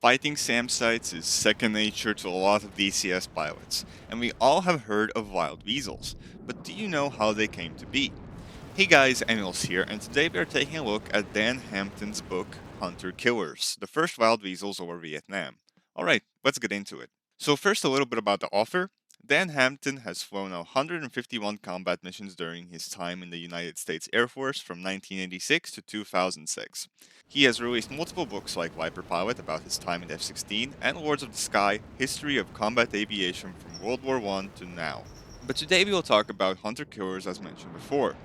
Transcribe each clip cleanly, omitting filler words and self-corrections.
Fighting SAM sites is second nature to a lot of DCS pilots, and we all have heard of wild weasels, but do you know how they came to be? Hey guys, Emils here, and today we are taking a look at Dan Hampton's book, Hunter Killers, the first wild weasels over Vietnam. Alright, let's get into it. So first a little bit about the author. Dan Hampton has flown 151 combat missions during his time in the United States Air Force from 1986 to 2006. He has released multiple books like Viper Pilot about his time in F-16 and Lords of the Sky, History of Combat Aviation from World War I to now. But today we will talk about Hunter Killers as mentioned before.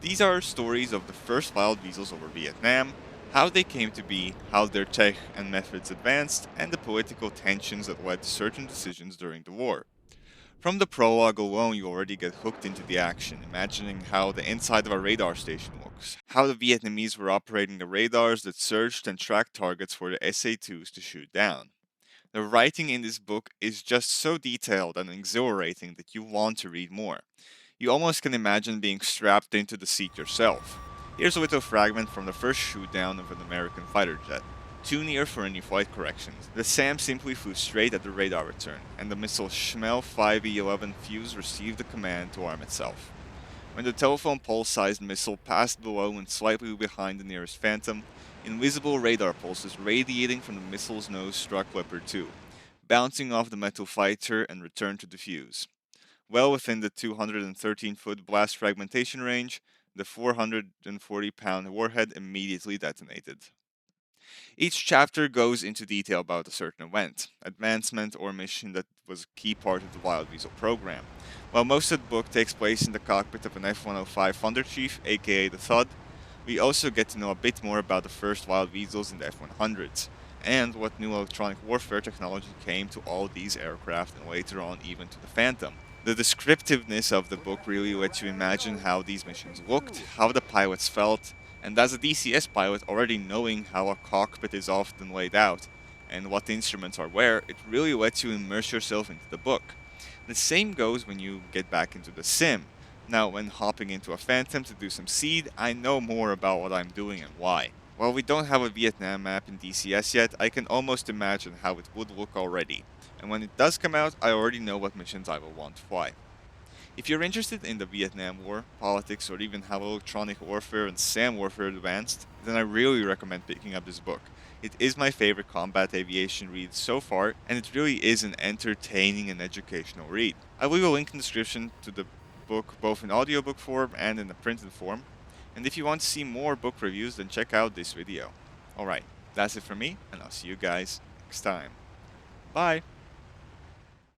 These are stories of the first wild weasels over Vietnam, how they came to be, how their tech and methods advanced, and the political tensions that led to certain decisions during the war. From the prologue alone, you already get hooked into the action, imagining how the inside of a radar station looks, how the Vietnamese were operating the radars that searched and tracked targets for the SA-2s to shoot down. The writing in this book is just so detailed and exhilarating that you want to read more. You almost can imagine being strapped into the seat yourself. Here's a little fragment from the first shoot-down of an American fighter jet. Too near for any flight corrections. The SAM simply flew straight at the radar return, and the missile Schmel 5E11 fuse received the command to arm itself. When the telephone pole-sized missile passed below and slightly behind the nearest Phantom, invisible radar pulses radiating from the missile's nose struck Leopard 2, bouncing off the metal fighter and returned to the fuse. Well within the 213-foot blast fragmentation range, the 440-pound warhead immediately detonated. Each chapter goes into detail about a certain event, advancement, or mission that was a key part of the Wild Weasel program. While most of the book takes place in the cockpit of an F-105 Thunder Chief, aka the Thud, we also get to know a bit more about the first Wild Weasels in the F-100s, and what new electronic warfare technology came to all these aircraft and later on even to the Phantom. The descriptiveness of the book really lets you imagine how these missions looked, how the pilots felt, and as a DCS pilot, already knowing how a cockpit is often laid out and what instruments are where, it really lets you immerse yourself into the book. The same goes when you get back into the sim. Now, when hopping into a Phantom to do some seed, I know more about what I'm doing and why. While we don't have a Vietnam map in DCS yet, I can almost imagine how it would look already. And when it does come out, I already know what missions I will want to fly. If you're interested in the Vietnam War, politics, or even how electronic warfare and SAM warfare advanced, then I really recommend picking up this book. It is my favorite combat aviation read so far, and it really is an entertaining and educational read. I will leave a link in the description to the book both in audiobook form and in a printed form, and if you want to see more book reviews, then check out this video. Alright, that's it from me, and I'll see you guys next time. Bye!